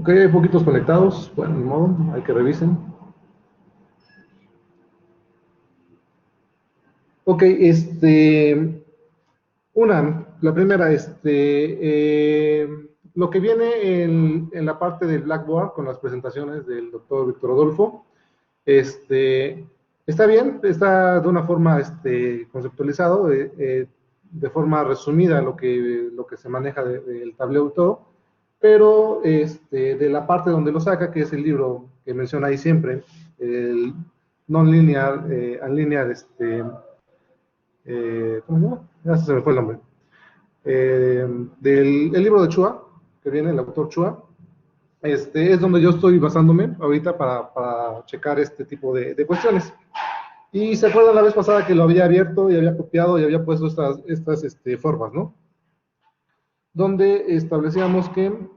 Ok, hay poquitos conectados. Bueno, ni modo, hay que revisen. Ok, la primera, lo que viene en la parte del Blackboard con las presentaciones del doctor Víctor Rodolfo, este, está bien, está de una forma conceptualizado, de forma resumida lo que se maneja del tablero y todo, pero de la parte donde lo saca, que es el libro que menciona ahí siempre, el Non-Linear, Unlinear, ¿cómo se llama? Ya se me fue el nombre. El libro de Chua, que viene el autor Chua, es donde yo estoy basándome ahorita para checar este tipo de cuestiones. Y se acuerdan la vez pasada que lo había abierto y había copiado y había puesto estas formas, ¿no? Donde establecíamos que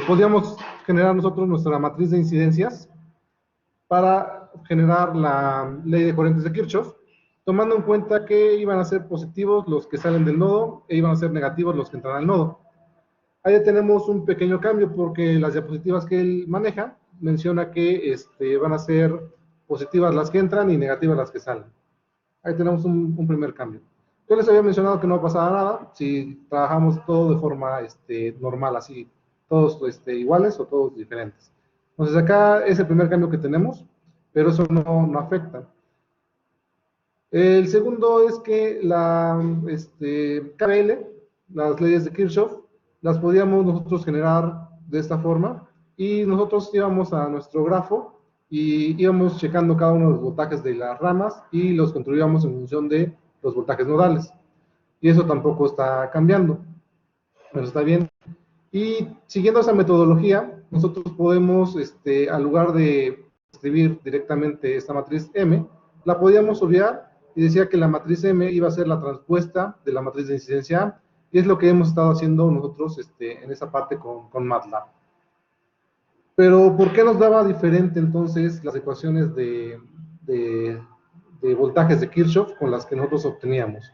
podíamos generar nosotros nuestra matriz de incidencias para generar la ley de corrientes de Kirchhoff, tomando en cuenta que iban a ser positivos los que salen del nodo e iban a ser negativos los que entran al nodo. Ahí tenemos un pequeño cambio porque las diapositivas que él maneja menciona que van a ser positivas las que entran y negativas las que salen. Ahí tenemos un primer cambio. Yo les había mencionado que no pasaba nada si trabajamos todo de forma normal, así, todos iguales o todos diferentes. Entonces acá es el primer cambio que tenemos, pero eso no afecta. El segundo es que KBL, las leyes de Kirchhoff, las podíamos nosotros generar de esta forma y nosotros íbamos a nuestro grafo y íbamos checando cada uno de los voltajes de las ramas y los construíamos en función de los voltajes nodales. Y eso tampoco está cambiando, pero está bien. Y siguiendo esa metodología, nosotros podemos, al lugar de escribir directamente esta matriz M, la podíamos obviar y decía que la matriz M iba a ser la transpuesta de la matriz de incidencia A, y es lo que hemos estado haciendo nosotros en esa parte con MATLAB. Pero, ¿por qué nos daba diferente entonces las ecuaciones de voltajes de Kirchhoff con las que nosotros obteníamos?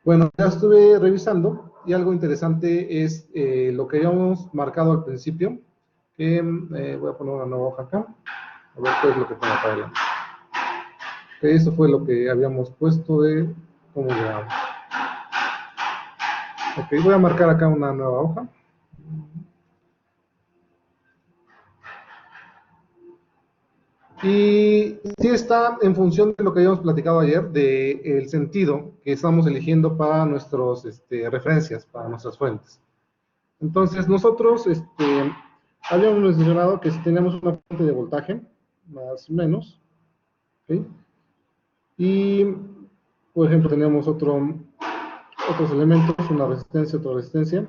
Bueno, ya estuve revisando y algo interesante es lo que habíamos marcado al principio, que voy a poner una nueva hoja acá, a ver qué es lo que tengo para adelante. Que eso fue lo que habíamos puesto de cómo llegamos. Ok, voy a marcar acá una nueva hoja. Y sí está en función de lo que habíamos platicado ayer, del sentido que estamos eligiendo para nuestras referencias, para nuestras fuentes. Entonces, nosotros habíamos mencionado que si teníamos una fuente de voltaje, más o menos, ¿okay? Y, por ejemplo, teníamos otros elementos, una resistencia, otra resistencia.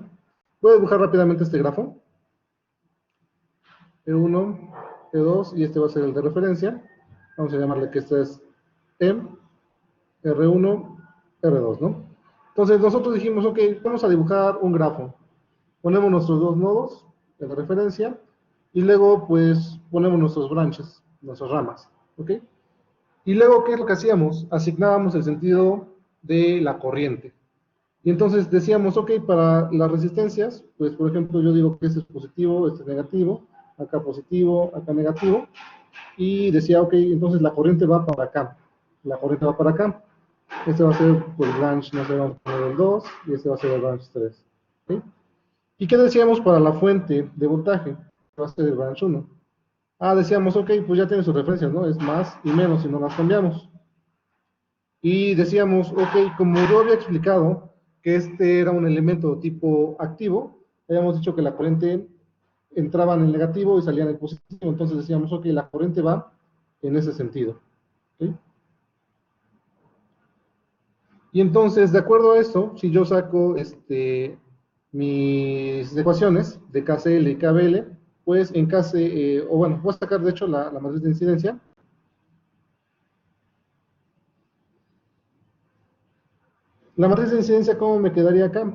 Voy a dibujar rápidamente este grafo. E1, E2, y este va a ser el de referencia. Vamos a llamarle que este es M, R1, R2, ¿no? Entonces, nosotros dijimos, ok, vamos a dibujar un grafo. Ponemos nuestros dos nodos de referencia y luego pues ponemos nuestros branches, nuestras ramas, ¿ok? Y luego, ¿qué es lo que hacíamos? Asignábamos el sentido de la corriente. Y entonces decíamos, ok, para las resistencias, pues por ejemplo yo digo que este es positivo, este es negativo, acá positivo, acá negativo, y decía, ok, entonces la corriente va para acá, la corriente va para acá. Este va a ser el branch, no sé, vamos a poner el 2, y este va a ser el branch 3, ¿ok? ¿Y qué decíamos para la fuente de voltaje? Va a ser el branch 1. Ah, decíamos, ok, pues ya tiene sus referencias, ¿no? Es más y menos si no las cambiamos. Y decíamos, ok, como yo había explicado que este era un elemento tipo activo, habíamos dicho que la corriente entraba en el negativo y salía en el positivo, entonces decíamos, ok, la corriente va en ese sentido. ¿Okay? Y entonces, de acuerdo a esto, si yo saco mis ecuaciones de KCL y KBL, pues en KC, o bueno, voy a sacar de hecho la matriz de incidencia. La matriz de incidencia, ¿cómo me quedaría acá?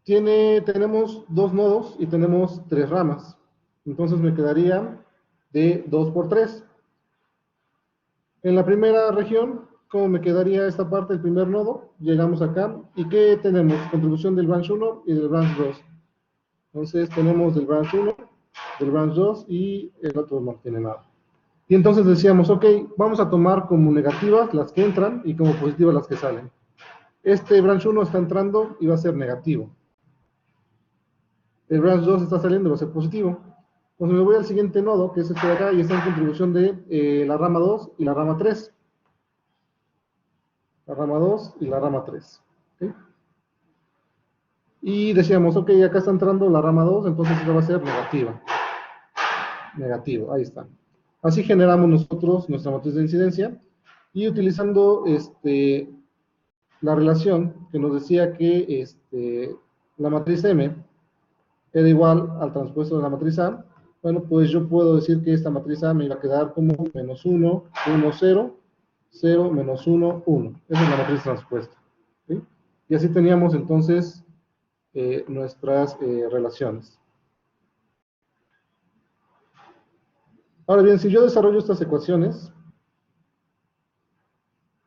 Tenemos dos nodos y tenemos tres ramas. Entonces me quedaría de 2 por 3. En la primera región, ¿cómo me quedaría esta parte, el primer nodo? Llegamos acá. ¿Y qué tenemos? Contribución del branch 1 y del branch 2. Entonces tenemos del branch 1, del branch 2 y el otro no tiene nada. Y entonces decíamos, ok, vamos a tomar como negativas las que entran y como positivas las que salen. Este branch 1 está entrando y va a ser negativo. El branch 2 está saliendo y va a ser positivo. Entonces me voy al siguiente nodo, que es este de acá, y está en contribución de la rama 2 y la rama 3. La rama 2 y la rama 3. ¿Okay? Y decíamos, ok, acá está entrando la rama 2, entonces esta va a ser negativa. Negativo, ahí está. Así generamos nosotros nuestra matriz de incidencia y utilizando la relación que nos decía que la matriz M era igual al transpuesto de la matriz A, bueno, pues yo puedo decir que esta matriz A me iba a quedar como menos 1, 1, 0, 0, menos 1, 1. Esa es la matriz transpuesta. ¿Sí? Y así teníamos entonces nuestras relaciones. Ahora bien, si yo desarrollo estas ecuaciones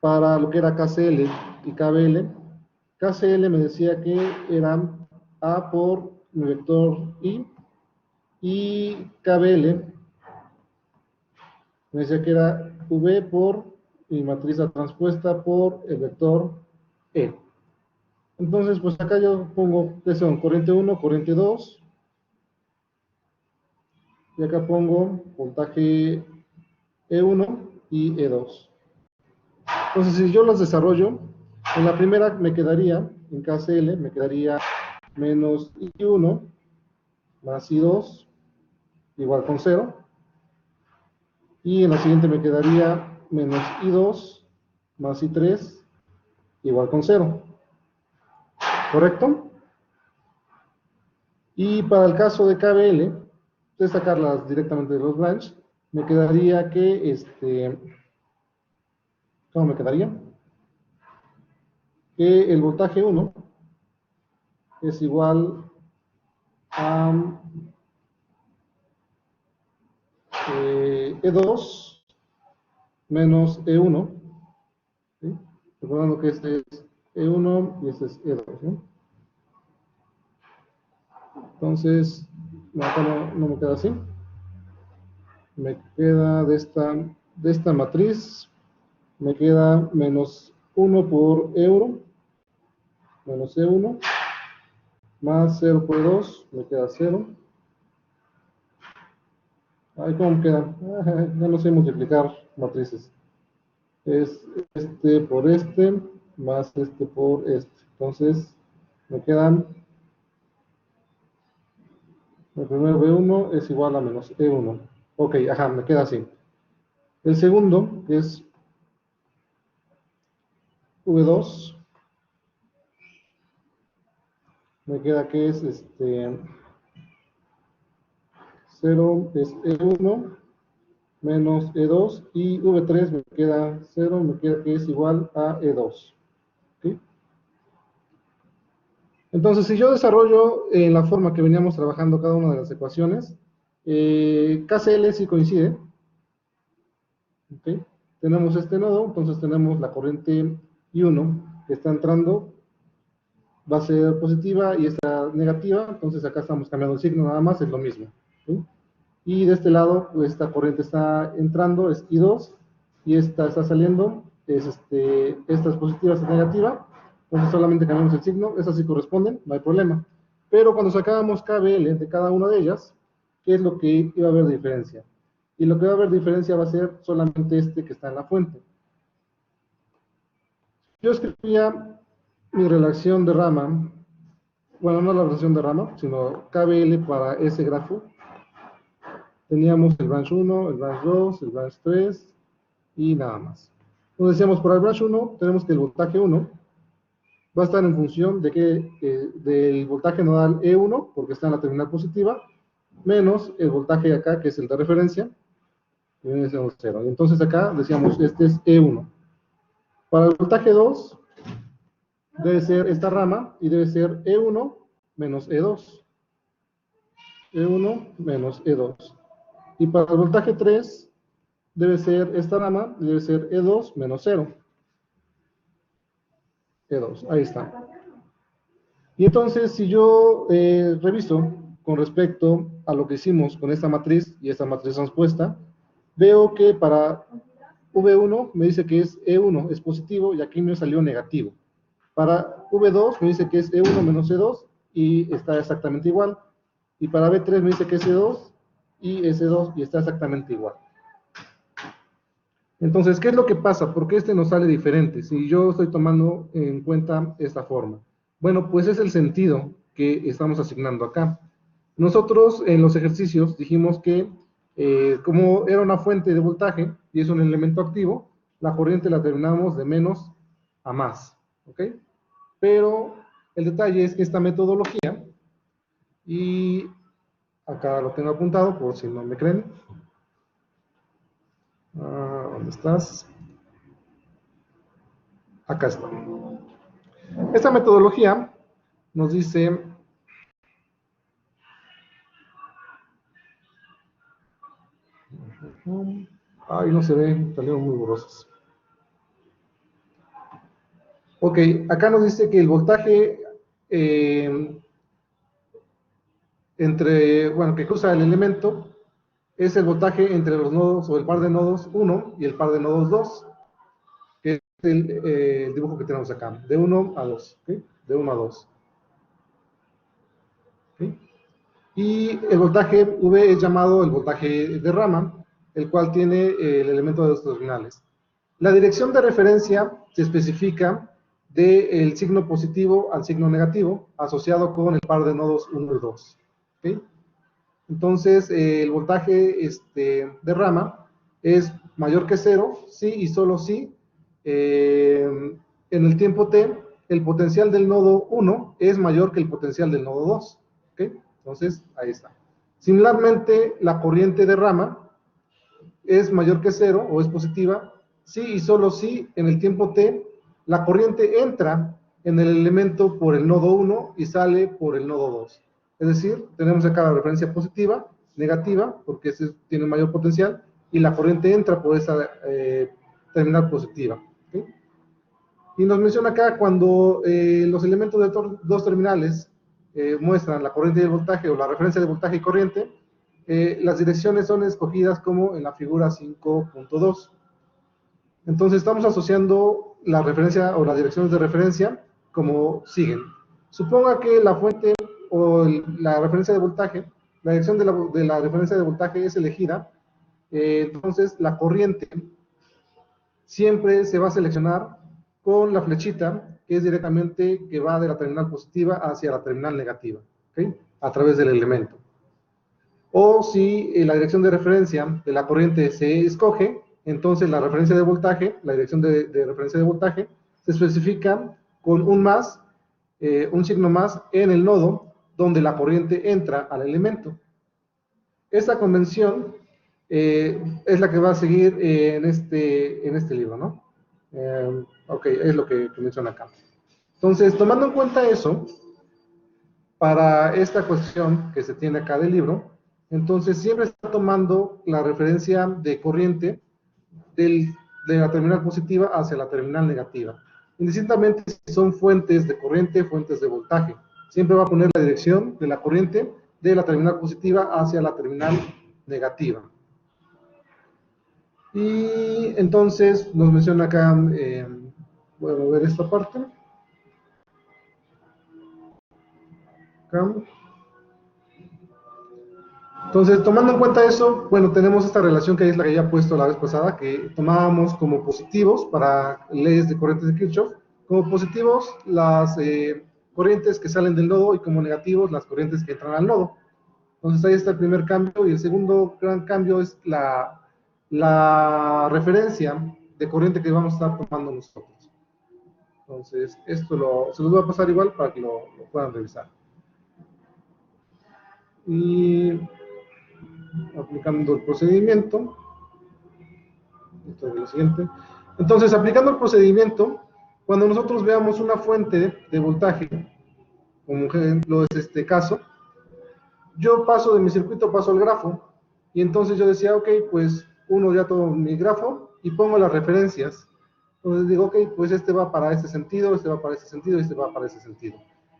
para lo que era KCL y KBL, KCL me decía que era A por mi vector I, y KBL me decía que era V por mi matriz transpuesta por el vector E. Entonces, pues acá yo pongo que son corriente 1, corriente 2, y acá pongo voltaje E1 y E2. Entonces, si yo las desarrollo, en la primera me quedaría, en KCL, me quedaría menos I1 más I2 igual con 0. Y en la siguiente me quedaría menos I2 más I3 igual con 0. ¿Correcto? Y para el caso de KBL, de sacarlas directamente de los branch, me quedaría que, ¿cómo me quedaría? Que el voltaje 1 es igual a E2 menos E1, ¿sí? Recordando que este es E1 y este es E2, ¿sí? Entonces, no, acá no me queda así. Me queda de esta matriz, me queda menos 1 por euro, menos E1, más 0 por 2, me queda 0. Ay, ¿cómo me queda? Ya no sé multiplicar matrices. Es este por este, más este por este. Entonces, me quedan, el primer B1 es igual a menos E1. Ok, ajá, me queda así. El segundo, que es V2, me queda que es 0 es E1 menos E2 y V3 me queda 0, me queda que es igual a E2. ¿Sí? Entonces, si yo desarrollo en la forma que veníamos trabajando cada una de las ecuaciones, KCL sí coincide. ¿Okay? Tenemos este nodo, entonces tenemos la corriente I1 que está entrando, va a ser positiva y esta negativa, entonces acá estamos cambiando el signo nada más, es lo mismo. ¿Sí? Y de este lado, pues, esta corriente está entrando, es I2, y esta está saliendo, esta es positiva, esta es negativa, entonces solamente cambiamos el signo, esas sí corresponden, no hay problema. Pero cuando sacábamos KBL de cada una de ellas, ¿qué es lo que iba a haber de diferencia? Y lo que va a haber diferencia va a ser solamente este que está en la fuente. Yo escribía mi relación de rama, bueno, no la relación de rama, sino KBL para ese grafo. Teníamos el branch 1, el branch 2, el branch 3 y nada más. Entonces decíamos, para el branch 1 tenemos que el voltaje 1 va a estar en función de del voltaje nodal E1, porque está en la terminal positiva, menos el voltaje de acá, que es el de referencia, que viene siendo 0. Y entonces acá decíamos, este es E1. Para el voltaje 2 debe ser esta rama y debe ser E1 menos E2. E1 menos E2. Y para el voltaje 3 debe ser esta rama, debe ser E2 menos 0. E2, ahí está. Y entonces, si yo reviso con respecto a lo que hicimos con esta matriz y esta matriz transpuesta, veo que para V1 me dice que es E1, es positivo, y aquí me salió negativo. Para V2 me dice que es E1 menos E2, y está exactamente igual. Y para B3 me dice que es E2, y S2, y está exactamente igual. Entonces, ¿qué es lo que pasa? ¿Por qué este nos sale diferente? Si yo estoy tomando en cuenta esta forma. Bueno, pues es el sentido que estamos asignando acá. Nosotros en los ejercicios dijimos que como era una fuente de voltaje y es un elemento activo, la corriente la terminamos de menos a más, ¿ok? Pero el detalle es que esta metodología, y acá lo tengo apuntado por si no me creen. ¿Dónde estás? Acá está. Esta metodología nos dice... Ay, no se ve, salieron muy borrosos. Ok, acá nos dice que el voltaje que cruza el elemento es el voltaje entre los nodos o el par de nodos 1 y el par de nodos 2, que es el dibujo que tenemos acá, de 1 a 2, ¿okay? De 1 a 2. ¿Okay? Y el voltaje V es llamado el voltaje de rama, el cual tiene el elemento de los terminales. La dirección de referencia se especifica del signo positivo al signo negativo, asociado con el par de nodos 1 y 2. ¿Okay? Entonces, el voltaje de rama es mayor que 0, sí y solo si en el tiempo t, el potencial del nodo 1 es mayor que el potencial del nodo 2. ¿Okay? Entonces, ahí está. Similarmente, la corriente de rama es mayor que 0 o es positiva, sí y solo si en el tiempo t la corriente entra en el elemento por el nodo 1 y sale por el nodo 2. Es decir, tenemos acá la referencia positiva, negativa, porque ese tiene mayor potencial, y la corriente entra por esa terminal positiva. ¿Okay? Y nos menciona acá cuando los elementos de dos terminales muestran la corriente y el voltaje, o la referencia de voltaje y corriente, las direcciones son escogidas como en la figura 5.2. Entonces estamos asociando la referencia o las direcciones de referencia como siguen. Suponga que la fuente o la referencia de voltaje, la dirección de la referencia de voltaje es elegida, entonces la corriente siempre se va a seleccionar con la flechita que es directamente que va de la terminal positiva hacia la terminal negativa, ¿okay? A través del elemento. O si la dirección de referencia de la corriente se escoge, entonces la referencia de voltaje, la dirección de referencia de voltaje, se especifica con un signo más en el nodo donde la corriente entra al elemento. Esta convención es la que va a seguir en este libro, ¿no? Ok, es lo que menciona acá. Entonces, tomando en cuenta eso, para esta cuestión que se tiene acá del libro, entonces siempre está tomando la referencia de corriente de la terminal positiva hacia la terminal negativa. Indistintamente si son fuentes de corriente, fuentes de voltaje. Siempre va a poner la dirección de la corriente de la terminal positiva hacia la terminal negativa. Y entonces nos menciona acá, voy a mover esta parte. Acá. Entonces, tomando en cuenta eso, bueno, tenemos esta relación que es la que ya he puesto la vez pasada, que tomábamos como positivos para leyes de corrientes de Kirchhoff, como positivos las corrientes que salen del nodo y como negativos las corrientes que entran al nodo. Entonces ahí está el primer cambio, y el segundo gran cambio es la referencia de corriente que vamos a estar tomando nosotros. Entonces, esto se los voy a pasar igual para que lo puedan revisar. Y aplicando el procedimiento, esto es lo siguiente. Entonces, aplicando el procedimiento, cuando nosotros veamos una fuente de voltaje, como ejemplo es este caso, yo paso de mi circuito, paso al grafo, y entonces yo decía, ok, pues ya tomo mi grafo y pongo las referencias. Entonces digo, ok, pues este va para este sentido, este va para este sentido, este va para ese sentido.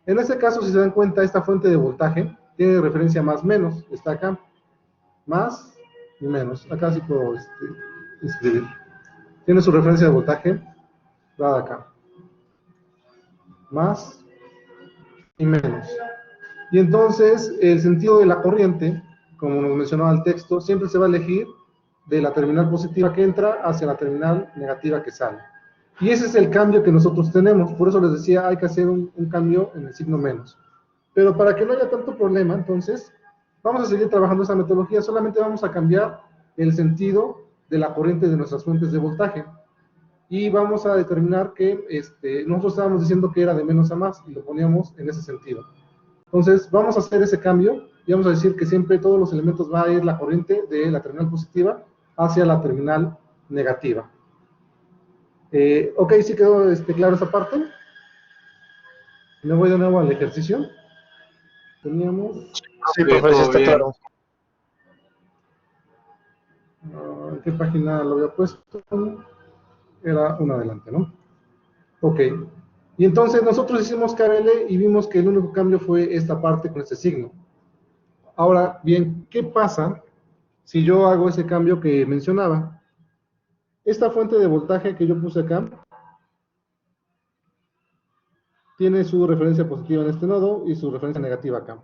En este caso, si se dan cuenta, esta fuente de voltaje tiene referencia más menos, está acá, más y menos. Acá sí puedo escribir. Tiene su referencia de voltaje dada acá, más y menos. Y entonces el sentido de la corriente, como nos mencionaba el texto, siempre se va a elegir de la terminal positiva que entra hacia la terminal negativa que sale. Y ese es el cambio que nosotros tenemos. Por eso les decía, hay que hacer un cambio en el signo menos. Pero para que no haya tanto problema, entonces, vamos a seguir trabajando esa metodología, solamente vamos a cambiar el sentido de la corriente de nuestras fuentes de voltaje. Y vamos a determinar que nosotros estábamos diciendo que era de menos a más, y lo poníamos en ese sentido. Entonces, vamos a hacer ese cambio, y vamos a decir que siempre todos los elementos va a ir la corriente de la terminal positiva hacia la terminal negativa. Ok, ¿sí quedó claro esa parte? Me voy de nuevo al ejercicio. Teníamos... Sí, profe, sí está claro. ¿En qué página lo había puesto? Era una adelante, ¿no? Ok. Y entonces nosotros hicimos KBL y vimos que el único cambio fue esta parte con este signo. Ahora, bien, ¿qué pasa si yo hago ese cambio que mencionaba? Esta fuente de voltaje que yo puse acá tiene su referencia positiva en este nodo y su referencia negativa acá.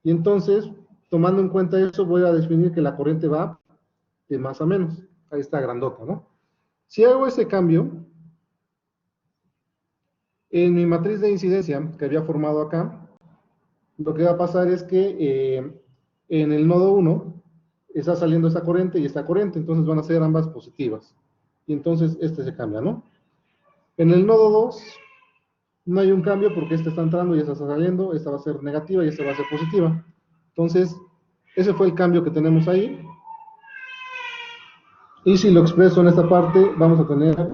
Y entonces, tomando en cuenta eso, voy a definir que la corriente va de más a menos. Ahí está grandota, ¿no? Si hago ese cambio, en mi matriz de incidencia que había formado acá, lo que va a pasar es que en el nodo 1 está saliendo esta corriente y esta corriente, entonces van a ser ambas positivas. Y entonces se cambia, ¿no? En el nodo 2 no hay un cambio porque esta está entrando y esta está saliendo, esta va a ser negativa y esta va a ser positiva. Entonces, ese fue el cambio que tenemos ahí. Y si lo expreso en esta parte, vamos a tener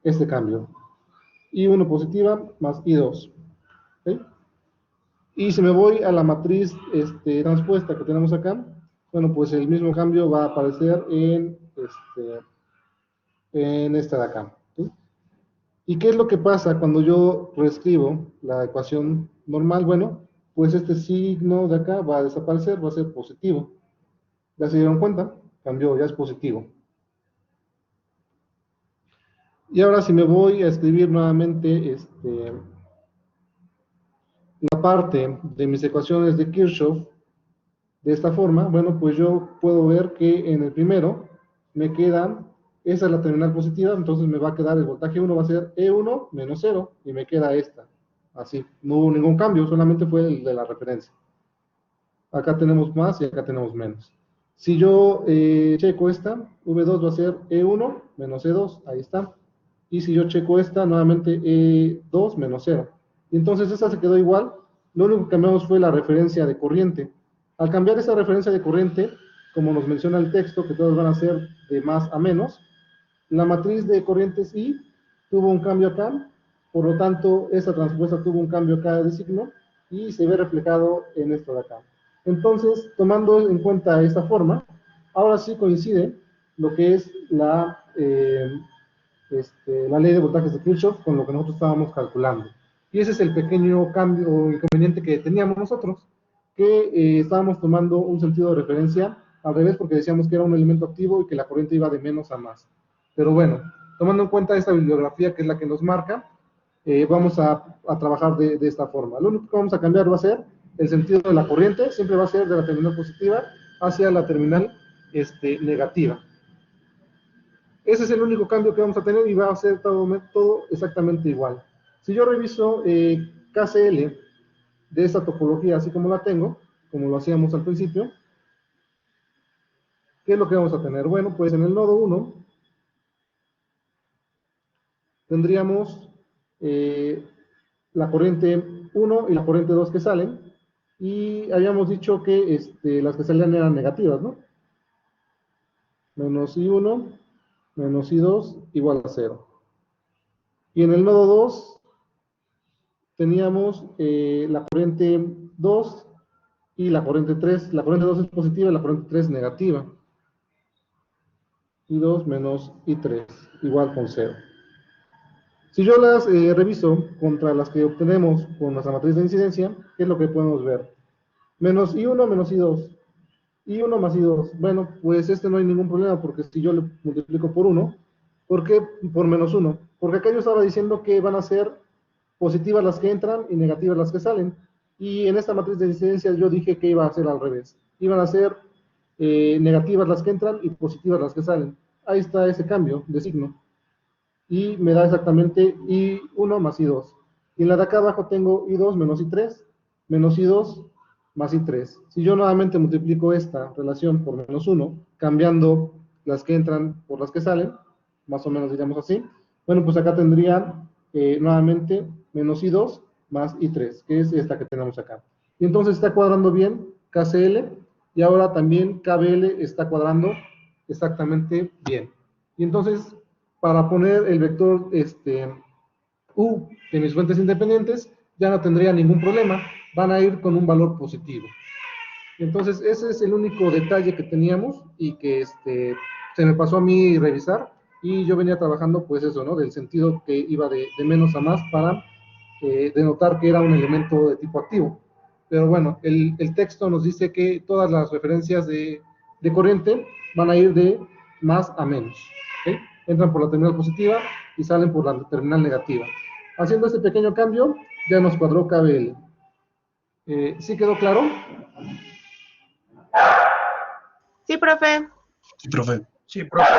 este cambio. I1 positiva más I2. ¿Okay? Y si me voy a la matriz transpuesta que tenemos acá, bueno, pues el mismo cambio va a aparecer en esta de acá. ¿Sí? ¿Y qué es lo que pasa cuando yo reescribo la ecuación normal? Bueno, pues este signo de acá va a desaparecer, va a ser positivo. ¿Ya se dieron cuenta? Cambió, ya es positivo. Y ahora si me voy a escribir nuevamente la parte de mis ecuaciones de Kirchhoff de esta forma, bueno, pues yo puedo ver que en el primero me queda, esa es la terminal positiva, entonces me va a quedar el voltaje 1 va a ser E1 menos 0 y me queda esta. Así, no hubo ningún cambio, solamente fue el de la referencia. Acá tenemos más y acá tenemos menos. Si yo checo esta, V2 va a ser E1 menos E2, ahí está. Y si yo checo esta, nuevamente E2 menos 0. Y entonces esta se quedó igual, lo único que cambiamos fue la referencia de corriente. Al cambiar esa referencia de corriente, como nos menciona el texto, que todos van a ser de más a menos, la matriz de corrientes I tuvo un cambio acá, por lo tanto, esa transpuesta tuvo un cambio acá de signo y se ve reflejado en esto de acá. Entonces, tomando en cuenta esta forma, ahora sí coincide lo que es la ley de voltajes de Kirchhoff con lo que nosotros estábamos calculando. Y ese es el pequeño cambio o inconveniente que teníamos nosotros, que estábamos tomando un sentido de referencia al revés porque decíamos que era un elemento activo y que la corriente iba de menos a más. Pero bueno, tomando en cuenta esta bibliografía que es la que nos marca, vamos a trabajar de esta forma. Lo único que vamos a cambiar va a ser el sentido de la corriente, siempre va a ser de la terminal positiva hacia la terminal negativa. Ese es el único cambio que vamos a tener y va a ser todo exactamente igual. Si yo reviso KCL de esta topología, así como la tengo, como lo hacíamos al principio, ¿qué es lo que vamos a tener? Bueno, pues en el nodo 1 tendríamos la corriente 1 y la corriente 2 que salen, y habíamos dicho que las que salían eran negativas, ¿no? Menos I1 menos I2 igual a 0. Y en el nodo 2 teníamos la corriente 2 y la corriente 3. La corriente 2 es positiva y la corriente 3 negativa. I2 menos I3 igual con 0. Si yo las reviso contra las que obtenemos con nuestra matriz de incidencia, ¿qué es lo que podemos ver? Menos I1 menos I2. I1 más I2. Bueno, pues este no hay ningún problema, porque si yo le multiplico por 1, ¿por qué por menos 1? Porque acá yo estaba diciendo que van a ser positivas las que entran y negativas las que salen. Y en esta matriz de incidencia yo dije que iba a ser al revés. Iban a ser negativas las que entran y positivas las que salen. Ahí está ese cambio de signo. Y me da exactamente I1 más I2. Y en la de acá abajo tengo I2 menos I3, menos I2 más I3. Si yo nuevamente multiplico esta relación por menos 1, cambiando las que entran por las que salen, más o menos digamos así, bueno, pues acá tendría nuevamente menos I2 más I3, que es esta que tenemos acá. Y entonces está cuadrando bien KCL, y ahora también KBL está cuadrando exactamente bien. Y entonces, para poner el vector U en mis fuentes independientes, ya no tendría ningún problema, van a ir con un valor positivo. Entonces, ese es el único detalle que teníamos y que se me pasó a mí revisar, y yo venía trabajando, pues eso, ¿no? Del sentido que iba de menos a más para denotar que era un elemento de tipo activo. Pero bueno, el texto nos dice que todas las referencias de corriente van a ir de más a menos. ¿Okay? Entran por la terminal positiva y salen por la terminal negativa. Haciendo este pequeño cambio, ya nos cuadró KBL. ¿Sí quedó claro? Sí, profe. Sí, profe. Sí, profe.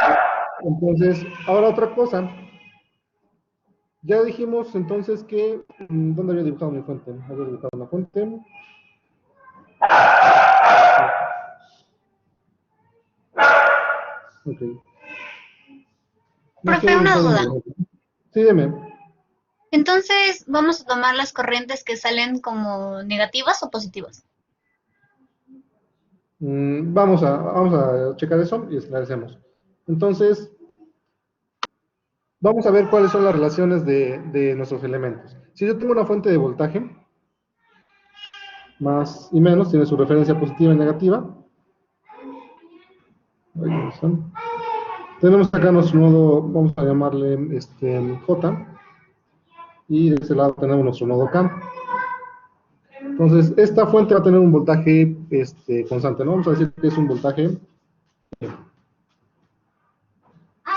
Entonces, ahora otra cosa. Ya dijimos entonces que... ¿Dónde había dibujado mi fuente? Había dibujado una fuente. Ok. Profe, una duda. Sí, dime. Entonces, ¿vamos a tomar las corrientes que salen como negativas o positivas? Vamos a checar eso y esclarecemos. Entonces, vamos a ver cuáles son las relaciones de nuestros elementos. Si yo tengo una fuente de voltaje, más y menos, tiene su referencia positiva y negativa. Ahí están. Tenemos acá nuestro nodo, vamos a llamarle J, y de ese lado tenemos nuestro nodo K. Entonces, esta fuente va a tener un voltaje constante, ¿no? Vamos a decir que es un voltaje.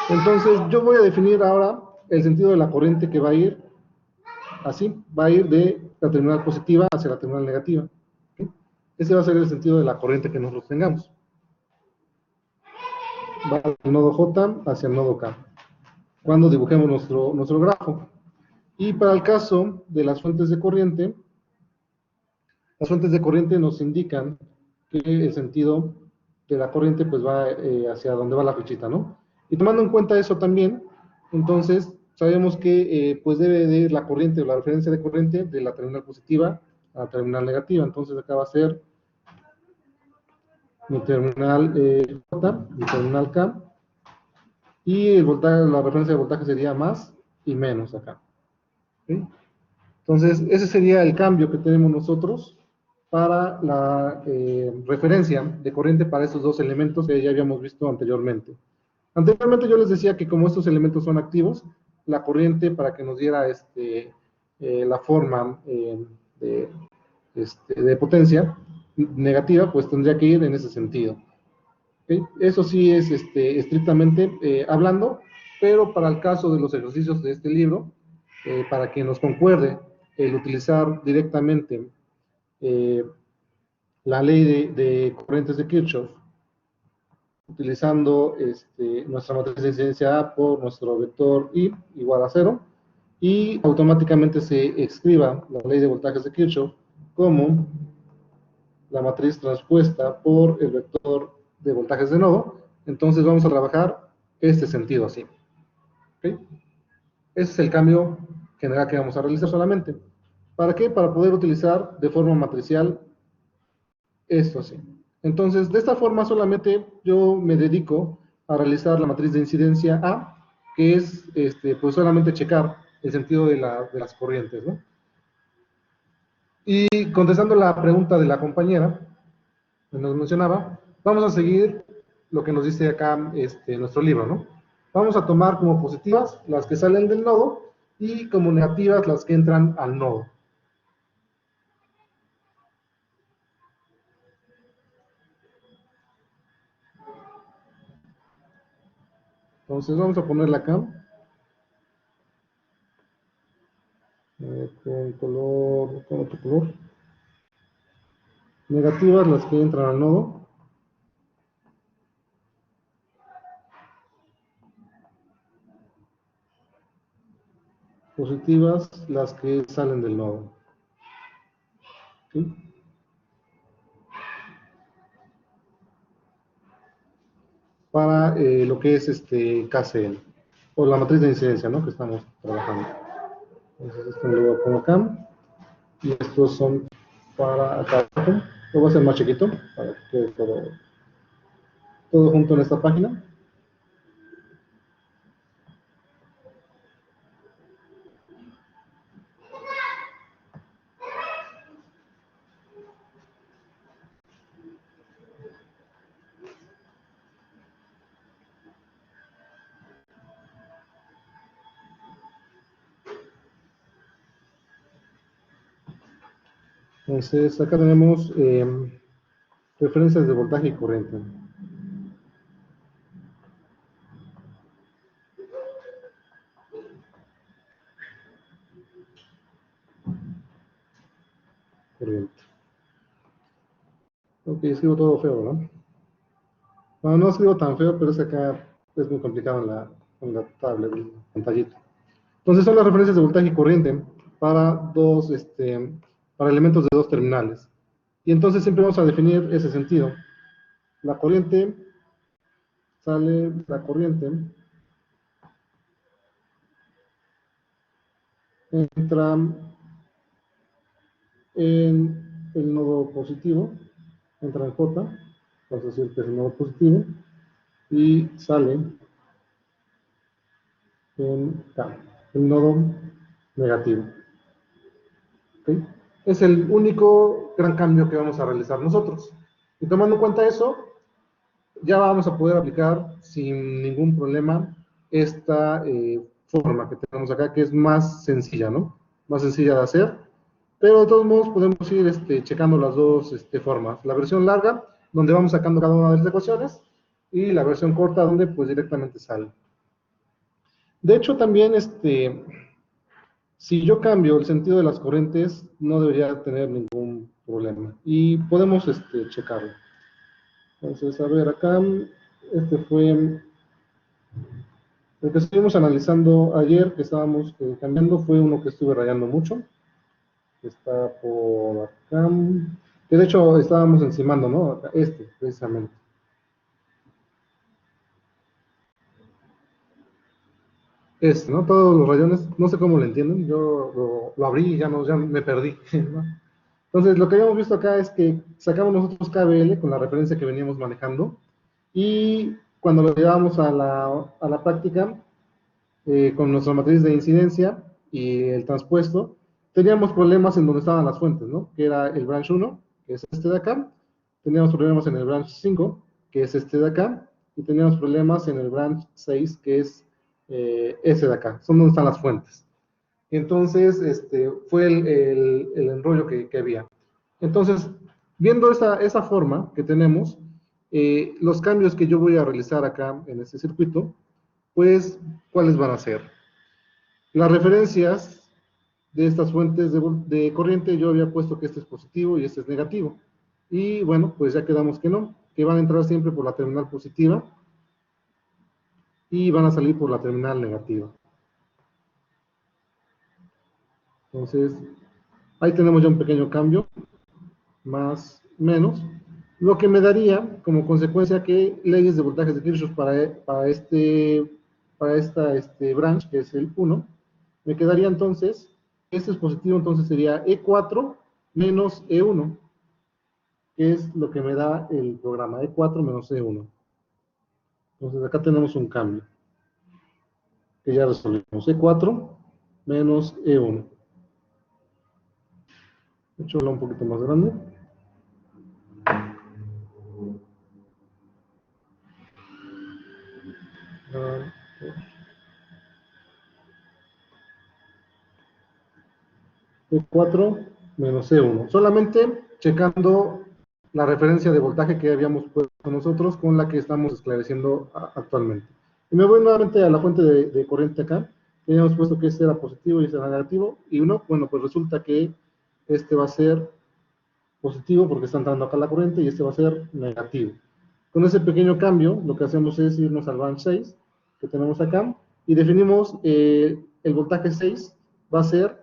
Entonces, yo voy a definir ahora el sentido de la corriente que va a ir así, va a ir de la terminal positiva hacia la terminal negativa. ¿Okay? Ese va a ser el sentido de la corriente que nosotros tengamos. Va del nodo J hacia el nodo K, cuando dibujemos nuestro grafo. Y para el caso de las fuentes de corriente nos indican que el sentido de la corriente pues va hacia donde va la flechita, ¿no? Y tomando en cuenta eso también, entonces sabemos que pues debe de ir la corriente o la referencia de corriente de la terminal positiva a la terminal negativa. Entonces acá va a ser mi terminal J, mi terminal K, y el voltaje, la referencia de voltaje sería más y menos acá. ¿Sí? Entonces, ese sería el cambio que tenemos nosotros para la referencia de corriente para estos dos elementos que ya habíamos visto anteriormente. Anteriormente yo les decía que como estos elementos son activos, la corriente para que nos diera la forma de potencia negativa, pues tendría que ir en ese sentido. ¿Okay? Eso sí es estrictamente hablando, pero para el caso de los ejercicios de este libro, para que nos concuerde el utilizar directamente la ley de corrientes de Kirchhoff, utilizando nuestra matriz de incidencia A por nuestro vector I igual a 0, y automáticamente se escriba la ley de voltajes de Kirchhoff como la matriz transpuesta por el vector de voltajes de nodo. Entonces vamos a trabajar este sentido así. ¿Okay? Ese es el cambio general que vamos a realizar solamente. ¿Para qué? Para poder utilizar de forma matricial esto así. Entonces, de esta forma solamente yo me dedico a realizar la matriz de incidencia A, que es pues solamente checar el sentido de las corrientes, ¿no? Y contestando la pregunta de la compañera, que nos mencionaba, vamos a seguir lo que nos dice acá nuestro libro, ¿no? Vamos a tomar como positivas las que salen del nodo y como negativas las que entran al nodo. Entonces vamos a ponerla acá. Con color, con otro color. Negativas las que entran al nodo. Positivas las que salen del nodo. ¿Sí? Para lo que es KCL, o la matriz de incidencia, ¿no? Que estamos trabajando. Entonces esto lo voy a poner acá, y estos son para acá abajo. Lo voy a hacer más chiquito, para que quede todo junto en esta página. Entonces acá tenemos referencias de voltaje y corriente. Corriente. Ok, escribo todo feo, ¿no? Bueno, no escribo tan feo, pero es que acá es muy complicado en la tablet, en la pantallita. Entonces son las referencias de voltaje y corriente para para elementos de dos terminales. Y entonces siempre vamos a definir ese sentido. La corriente, sale la corriente, entra en el nodo positivo, entra en J, vamos a decir que es el nodo positivo, y sale en K, el nodo negativo. ¿Okay? Es el único gran cambio que vamos a realizar nosotros. Y tomando en cuenta eso, ya vamos a poder aplicar sin ningún problema esta forma que tenemos acá, que es más sencilla, ¿no? Más sencilla de hacer, pero de todos modos podemos ir checando las dos formas. La versión larga, donde vamos sacando cada una de las ecuaciones, y la versión corta, donde pues directamente sale. De hecho, también, si yo cambio el sentido de las corrientes, no debería tener ningún problema. Y podemos checarlo. Entonces, a ver, acá, fue el que estuvimos analizando ayer, que estábamos cambiando, fue uno que estuve rayando mucho. Que está por acá. Que de hecho estábamos encimando, ¿no? Acá, precisamente. ¿No? Todos los rayones, no sé cómo lo entienden, yo lo abrí y ya me perdí, ¿no? Entonces, lo que habíamos visto acá es que sacamos nosotros KBL con la referencia que veníamos manejando, y cuando lo llevamos a la práctica, con nuestra matriz de incidencia y el transpuesto, teníamos problemas en donde estaban las fuentes, ¿no? Que era el branch 1, que es este de acá, teníamos problemas en el branch 5, que es este de acá, y teníamos problemas en el branch 6, que es ese de acá, son donde están las fuentes. Entonces, fue el enrollo que había. Entonces, viendo esa forma que tenemos, los cambios que yo voy a realizar acá en este circuito, pues, ¿cuáles van a ser? Las referencias de estas fuentes de corriente, yo había puesto que este es positivo y este es negativo. Y bueno, pues ya quedamos que no, que van a entrar siempre por la terminal positiva y van a salir por la terminal negativa. Entonces, ahí tenemos ya un pequeño cambio, más, menos, lo que me daría como consecuencia que leyes de voltajes de Kirchhoff para esta branch, que es el 1, me quedaría entonces, este es positivo, entonces sería E4 menos E1, que es lo que me da el programa, E4 menos E1. Entonces acá tenemos un cambio, que ya resolvimos, E4 menos E1. De hecho, un poquito más grande. E4 menos E1. Solamente checando la referencia de voltaje que habíamos puesto nosotros con la que estamos esclareciendo actualmente. Y me voy nuevamente a la fuente de corriente acá. Teníamos puesto que este era positivo y este era negativo. Y uno, bueno, pues resulta que este va a ser positivo porque está entrando acá la corriente y este va a ser negativo. Con ese pequeño cambio, lo que hacemos es irnos al branch 6, que tenemos acá, y definimos el voltaje 6 va a ser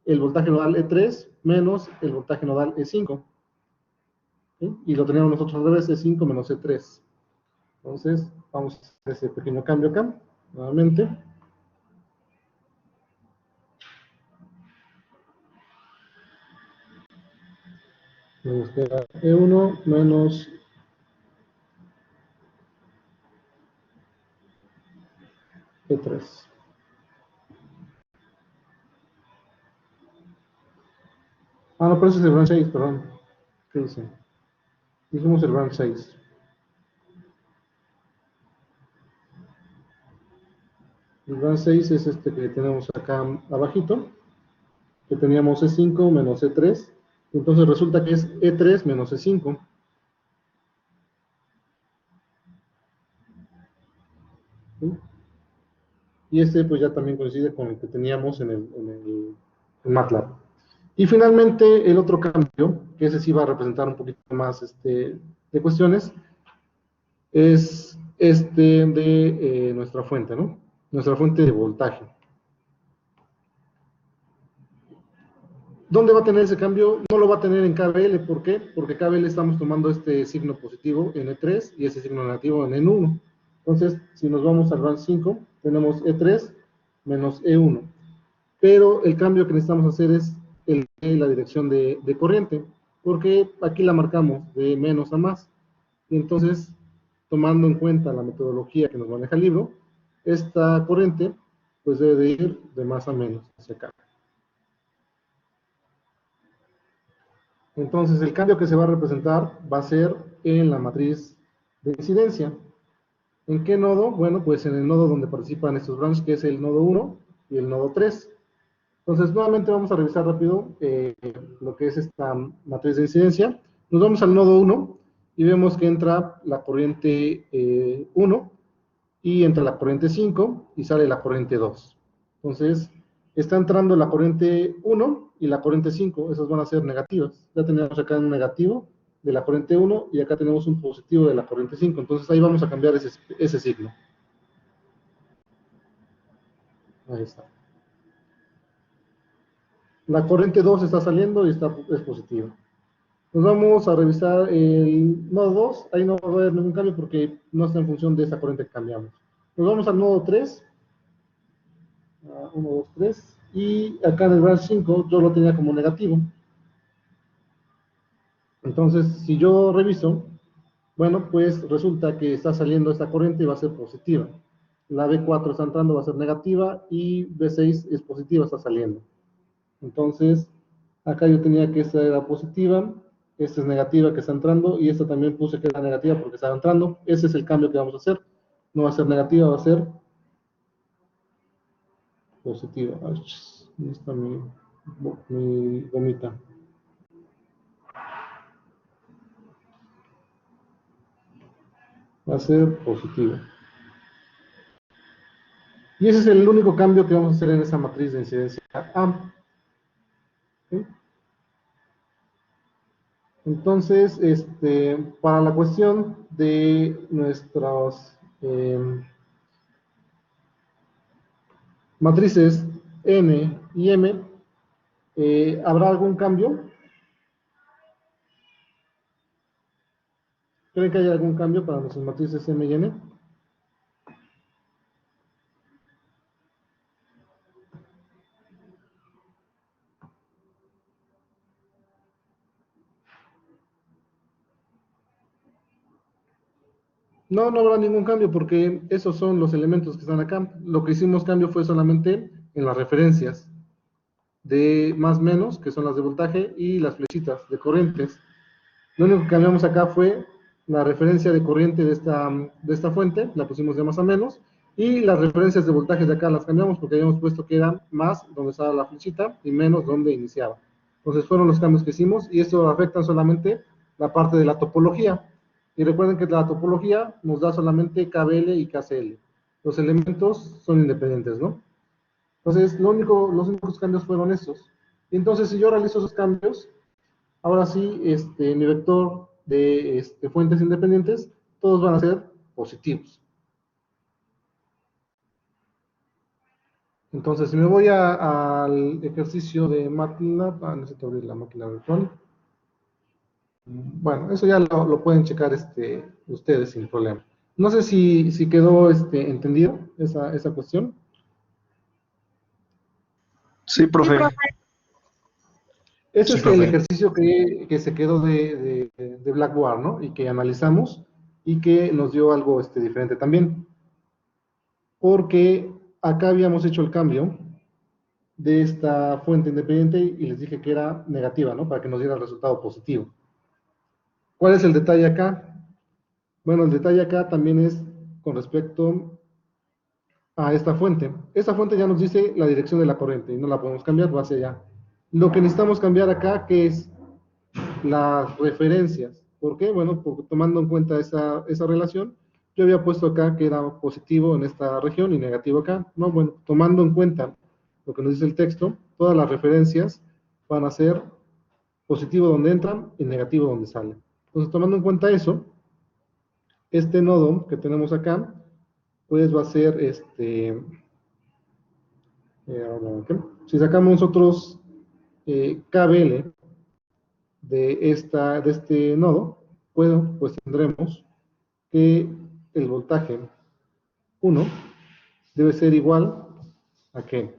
el voltaje nodal E3 menos el voltaje nodal E5. ¿Sí? Y lo tenemos nosotros al revés, E5 menos E3. Entonces, vamos a hacer ese pequeño cambio acá, nuevamente. Nos queda E1 menos E3. Ah, no, pero ese es el branch 6, perdón. ¿Qué dice? Dijimos el branch 6. El branch 6 es este que tenemos acá abajito, que teníamos E5 menos E3. Entonces resulta que es E3 menos E5. ¿Sí? Y este pues ya también coincide con el que teníamos en MATLAB. Y finalmente el otro cambio, que ese sí va a representar un poquito más de cuestiones, es este de nuestra fuente, ¿no? Nuestra fuente de voltaje. ¿Dónde va a tener ese cambio? No lo va a tener en KBL, ¿por qué? Porque KBL estamos tomando este signo positivo en E3 y ese signo negativo en N1. Entonces, si nos vamos al branch 5, tenemos E3 menos E1. Pero el cambio que necesitamos hacer es la dirección de corriente, porque aquí la marcamos de menos a más. Y entonces, tomando en cuenta la metodología que nos maneja el libro, esta corriente pues debe de ir de más a menos hacia acá. Entonces, el cambio que se va a representar va a ser en la matriz de incidencia. ¿En qué nodo? Bueno, pues en el nodo donde participan estos branches, que es el nodo 1 y el nodo 3. Entonces, nuevamente vamos a revisar rápido lo que es esta matriz de incidencia. Nos vamos al nodo 1 y vemos que entra la corriente 1 y entra la corriente 5 y sale la corriente 2. Entonces, está entrando la corriente 1 y la corriente 5, esas van a ser negativas. Ya tenemos acá un negativo de la corriente 1 y acá tenemos un positivo de la corriente 5. Entonces, ahí vamos a cambiar ese signo. Ahí está. La corriente 2 está saliendo y es positiva. Nos vamos a revisar el nodo 2, ahí no va a haber ningún cambio porque no está en función de esa corriente que cambiamos. Nos vamos al nodo 3, 1, 2, 3, y acá en el branch 5 yo lo tenía como negativo. Entonces, si yo reviso, bueno, pues resulta que está saliendo esta corriente y va a ser positiva. La B4 está entrando, va a ser negativa, y B6 es positiva, está saliendo. Entonces, acá yo tenía que esta era positiva, esta es negativa que está entrando, y esta también puse que era negativa porque estaba entrando. Ese es el cambio que vamos a hacer. No va a ser negativa, va a ser positiva. Ahí está mi gomita. Va a ser positiva. Y ese es el único cambio que vamos a hacer en esa matriz de incidencia A. ¿Sí? Entonces, para la cuestión de nuestras matrices N y M, ¿habrá algún cambio? ¿Creen que haya algún cambio para nuestras matrices M y N? No, no habrá ningún cambio porque esos son los elementos que están acá. Lo que hicimos cambio fue solamente en las referencias de más menos, que son las de voltaje, y las flechitas de corrientes. Lo único que cambiamos acá fue la referencia de corriente de esta fuente, la pusimos de más a menos, y las referencias de voltaje de acá las cambiamos porque habíamos puesto que eran más donde estaba la flechita y menos donde iniciaba. Entonces fueron los cambios que hicimos y esto afecta solamente la parte de la topología. Y recuerden que la topología nos da solamente KBL y KCL. los elementos son independientes, ¿no? Entonces, los únicos cambios fueron estos. Y entonces, si yo realizo esos cambios, ahora sí, mi vector de fuentes independientes, todos van a ser positivos. Entonces, si me voy al ejercicio de MATLAB, necesito abrir la máquina virtual. Bueno, eso ya lo pueden checar ustedes sin problema. No sé si quedó entendido esa cuestión. Sí, Sí, profe. profe. Ese Sí, es el profe. ejercicio que se quedó de Blackboard, ¿no? Y que analizamos y que nos dio algo diferente también. Porque acá habíamos hecho el cambio de esta fuente independiente y les dije que era negativa, ¿no? Para que nos diera el resultado positivo. ¿Cuál es el detalle acá? Bueno, el detalle acá también es con respecto a esta fuente. Esta fuente ya nos dice la dirección de la corriente y no la podemos cambiar, va hacia allá. Lo que necesitamos cambiar acá, que es las referencias. ¿Por qué? Bueno, porque tomando en cuenta esa relación, yo había puesto acá que era positivo en esta región y negativo acá. No, bueno, tomando en cuenta lo que nos dice el texto, todas las referencias van a ser positivo donde entran y negativo donde salen. Entonces, tomando en cuenta eso, este nodo que tenemos acá, pues va a ser si sacamos nosotros KBL de este nodo, pues tendremos que el voltaje 1 debe ser igual a que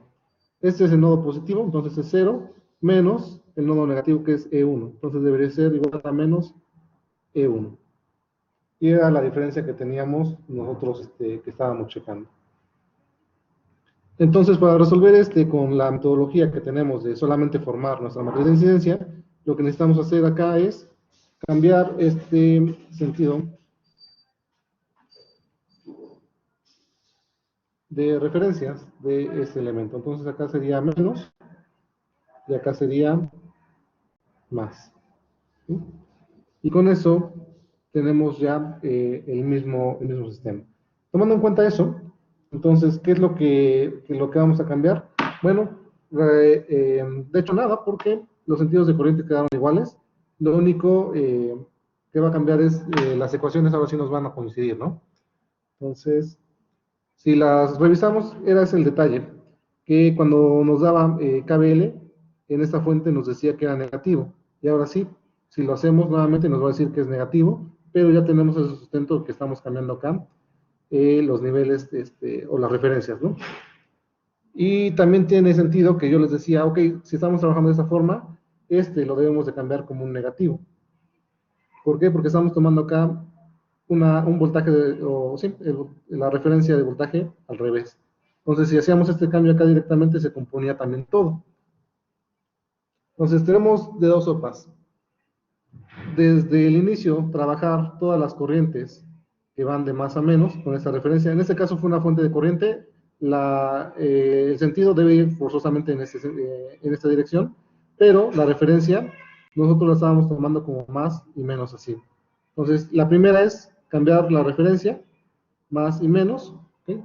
este es el nodo positivo, entonces es 0, menos el nodo negativo que es E1. Entonces debería ser igual a menos E1. Y era la diferencia que teníamos nosotros que estábamos checando. Entonces, para resolver con la metodología que tenemos de solamente formar nuestra matriz de incidencia, lo que necesitamos hacer acá es cambiar este sentido de referencias de este elemento. Entonces, acá sería menos y acá sería más. ¿Sí? Y con eso tenemos ya el mismo sistema. Tomando en cuenta eso, entonces, ¿qué es lo que vamos a cambiar? Bueno, de hecho nada, porque los sentidos de corriente quedaron iguales. Lo único que va a cambiar es las ecuaciones, ahora sí nos van a coincidir, ¿no? Entonces, si las revisamos, era ese el detalle, que cuando nos daba KBL, en esta fuente nos decía que era negativo. Y ahora sí, si lo hacemos nuevamente nos va a decir que es negativo, pero ya tenemos ese sustento que estamos cambiando acá, los niveles o las referencias, ¿no? Y también tiene sentido que yo les decía, ok, si estamos trabajando de esa forma, lo debemos de cambiar como un negativo. ¿Por qué? Porque estamos tomando acá un voltaje, sí, la referencia de voltaje al revés. Entonces, si hacíamos este cambio acá directamente, se componía también todo. Entonces, tenemos de dos sopas. Desde el inicio, trabajar todas las corrientes que van de más a menos con esta referencia. En este caso fue una fuente de corriente. El sentido debe ir forzosamente en esta dirección, pero la referencia nosotros la estábamos tomando como más y menos así. Entonces, la primera es cambiar la referencia, más y menos, ¿okay?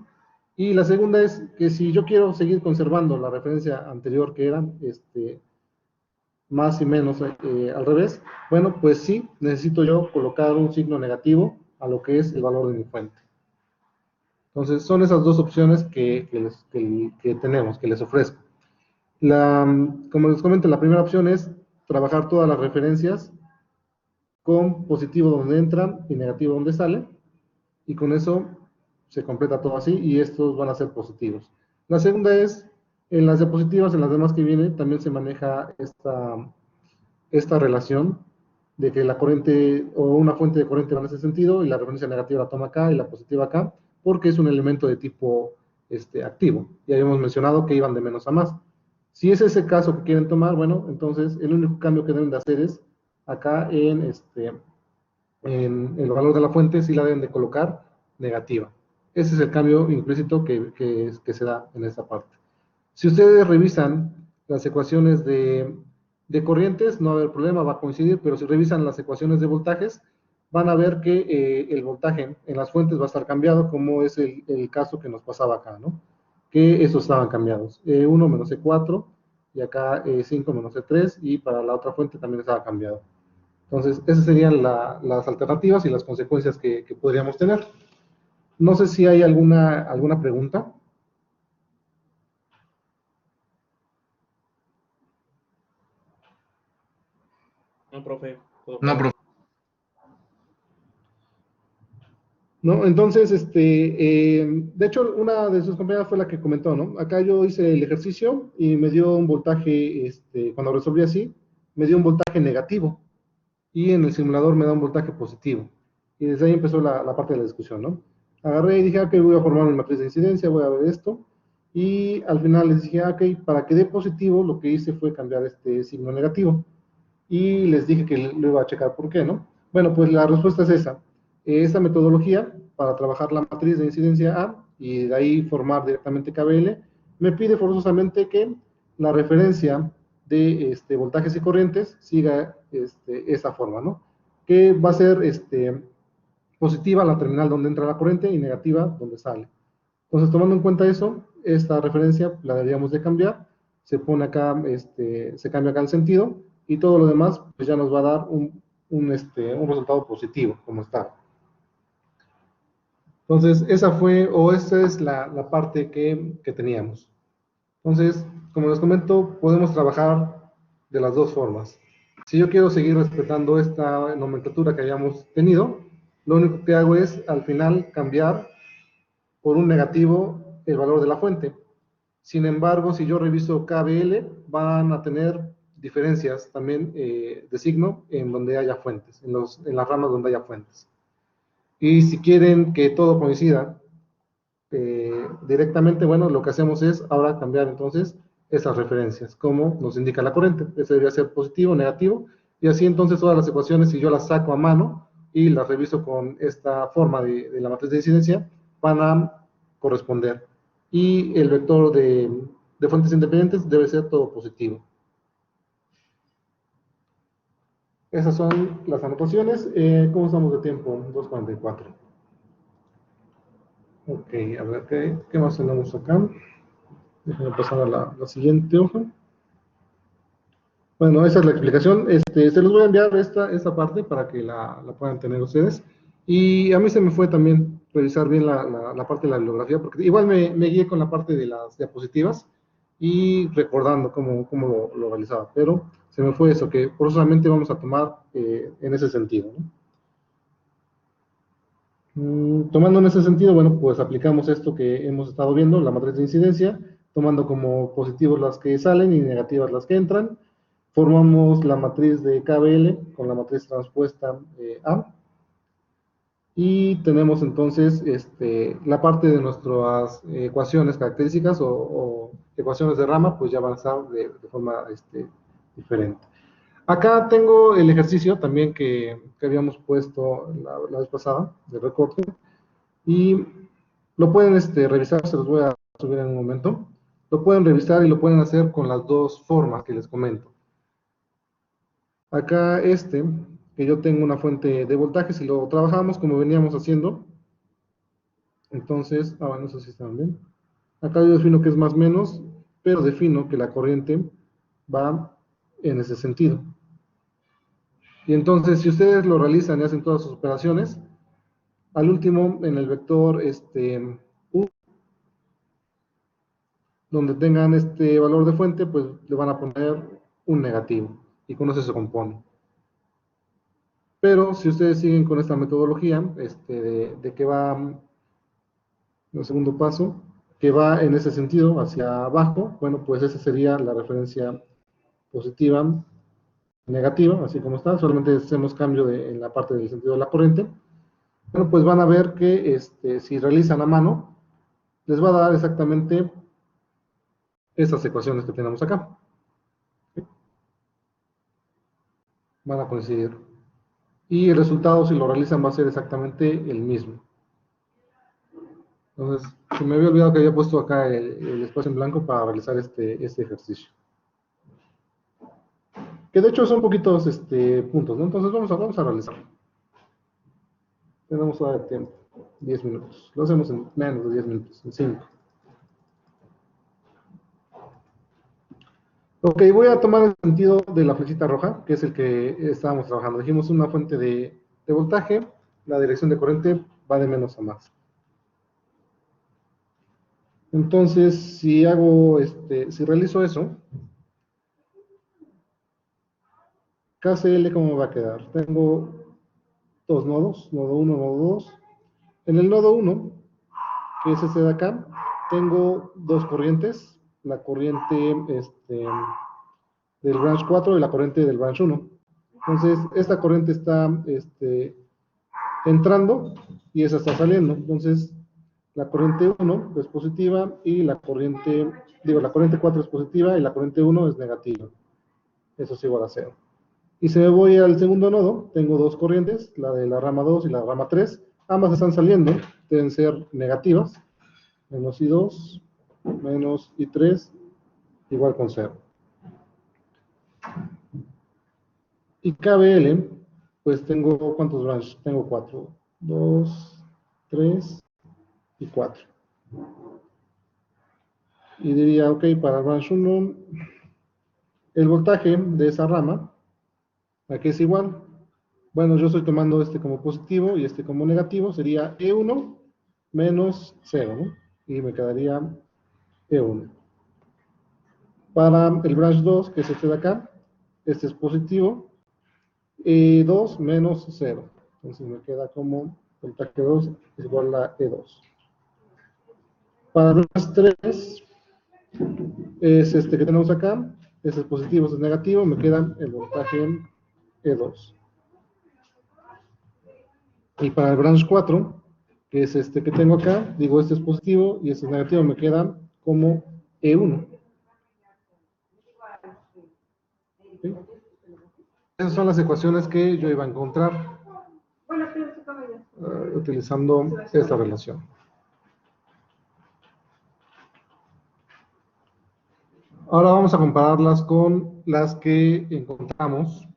Y la segunda es que si yo quiero seguir conservando la referencia anterior que era más y menos al revés, bueno, pues sí, necesito yo colocar un signo negativo a lo que es el valor de mi fuente. Entonces, son esas dos opciones que tenemos, que les ofrezco. Como les comento, la primera opción es trabajar todas las referencias con positivo donde entran y negativo donde salen, y con eso se completa todo así, y estos van a ser positivos. La segunda es, en las diapositivas, en las demás que vienen, también se maneja esta relación de que la corriente o una fuente de corriente va en ese sentido y la referencia negativa la toma acá y la positiva acá, porque es un elemento de tipo activo. Ya habíamos mencionado que iban de menos a más. Si es ese caso que quieren tomar, bueno, entonces el único cambio que deben de hacer es acá en el valor de la fuente, si la deben de colocar negativa. Ese es el cambio implícito que se da en esta parte. Si ustedes revisan las ecuaciones de corrientes, no va a haber problema, va a coincidir, pero si revisan las ecuaciones de voltajes, van a ver que el voltaje en las fuentes va a estar cambiado, como es el caso que nos pasaba acá, ¿no? Que esos estaban cambiados. 1 menos E4, y acá 5 menos E3, y para la otra fuente también estaba cambiado. Entonces, esas serían las alternativas y las consecuencias que podríamos tener. No sé si hay alguna pregunta. No, profe. No, profe. ¿No? Entonces, de hecho, una de sus compañeras fue la que comentó, ¿no? Acá yo hice el ejercicio y me dio un voltaje, cuando resolví así, me dio un voltaje negativo y en el simulador me da un voltaje positivo. Y desde ahí empezó la parte de la discusión, ¿no? Agarré y dije, ok, voy a formar una matriz de incidencia, voy a ver esto. Y al final les dije, ok, para que dé positivo, lo que hice fue cambiar este signo negativo. Y les dije que lo iba a checar por qué, ¿no? Bueno, pues la respuesta es esa. Esta metodología para trabajar la matriz de incidencia A y de ahí formar directamente KBL, me pide forzosamente que la referencia de voltajes y corrientes siga esa forma, ¿no? Que va a ser positiva la terminal donde entra la corriente y negativa donde sale. Entonces, tomando en cuenta eso, esta referencia la deberíamos de cambiar, se pone acá, se cambia acá el sentido, y todo lo demás, pues ya nos va a dar un resultado positivo, como está. Entonces, esa fue, o esa es la parte que teníamos. Entonces, como les comento, podemos trabajar de las dos formas. Si yo quiero seguir respetando esta nomenclatura que habíamos tenido, lo único que hago es, al final, cambiar por un negativo el valor de la fuente. Sin embargo, si yo reviso KBL, van a tener diferencias también de signo en donde haya fuentes, en las ramas donde haya fuentes. Y si quieren que todo coincida directamente, bueno, lo que hacemos es ahora cambiar entonces esas referencias, como nos indica la corriente. Ese debería ser positivo, negativo, y así entonces todas las ecuaciones, si yo las saco a mano y las reviso con esta forma de la matriz de incidencia, van a corresponder. Y el vector de fuentes independientes debe ser todo positivo. Esas son las anotaciones. ¿Cómo estamos de tiempo? 2:44. Ok, a ver, ¿qué más tenemos acá? Déjenme pasar a la siguiente hoja. Bueno, esa es la explicación. Se los voy a enviar esta parte para que la puedan tener ustedes. Y a mí se me fue también revisar bien la parte de la bibliografía, porque igual me guié con la parte de las diapositivas y recordando cómo lo realizaba. Pero se me fue eso, que forzosamente vamos a tomar en ese sentido, ¿no? Tomando en ese sentido, bueno, pues aplicamos esto que hemos estado viendo, la matriz de incidencia, tomando como positivos las que salen y negativas las que entran. Formamos la matriz de KBL con la matriz transpuesta A. Y tenemos entonces la parte de nuestras ecuaciones características o ecuaciones de rama, pues ya van a estar de forma diferente. Acá tengo el ejercicio también que habíamos puesto la vez pasada, de recorte, y lo pueden revisar, se los voy a subir en un momento. Lo pueden revisar y lo pueden hacer con las dos formas que les comento. Acá que yo tengo una fuente de voltaje, si lo trabajamos como veníamos haciendo, entonces, bueno, eso sí está bien. Acá yo defino que es más menos, pero defino que la corriente va en ese sentido. Y entonces, si ustedes lo realizan y hacen todas sus operaciones, al último, en el vector U, donde tengan este valor de fuente, pues le van a poner un negativo, y con eso se compone. Pero si ustedes siguen con esta metodología, de que va, el segundo paso, que va en ese sentido, hacia abajo, bueno, pues esa sería la referencia positiva, negativa, así como está, solamente hacemos cambio en la parte del sentido de la corriente. Bueno, pues van a ver que si realizan a mano, les va a dar exactamente estas ecuaciones que tenemos acá. ¿Sí? Van a coincidir. Y el resultado, si lo realizan, va a ser exactamente el mismo. Entonces, se me había olvidado que había puesto acá el espacio en blanco para realizar este ejercicio. Que de hecho son poquitos puntos, ¿no? Entonces vamos a realizarlo. Tenemos todavía tiempo, 10 minutos. Lo hacemos en menos de 10 minutos, en 5. Ok, voy a tomar el sentido de la flechita roja, que es el que estábamos trabajando. Dijimos una fuente de voltaje, la dirección de corriente va de menos a más. Entonces, si hago, si realizo eso, KCL, ¿cómo va a quedar? Tengo dos nodos, nodo 1, nodo 2. En el nodo 1, que es este de acá, tengo dos corrientes, la corriente del branch 4 y la corriente del branch 1. Entonces, esta corriente está entrando y esa está saliendo. Entonces, la corriente 1 es positiva y la corriente 4 es positiva y la corriente 1 es negativa. Eso es igual a 0. Y si me voy al segundo nodo, tengo dos corrientes, la de la rama 2 y la rama 3. Ambas están saliendo, deben ser negativas. Menos I2, menos I3, igual con 0. Y KBL, pues tengo, ¿cuántos branches? Tengo 4. 2, 3 y 4. Y diría, ok, para el branch 1, el voltaje de esa rama, aquí es igual. Bueno, yo estoy tomando este como positivo y este como negativo, sería E1 menos 0, ¿no? Y me quedaría E1. Para el branch 2, que es este de acá, este es positivo, E2 menos 0. Entonces me queda como voltaje 2 es igual a E2. Para el branch 3, es este que tenemos acá, este es positivo, este es negativo, me queda el voltaje E2. Y para el branch 4, que es este que tengo acá, digo este es positivo y este es negativo, me queda como E1. ¿Sí? Esas son las ecuaciones que yo iba a encontrar utilizando esta relación. Ahora vamos a compararlas con las que encontramos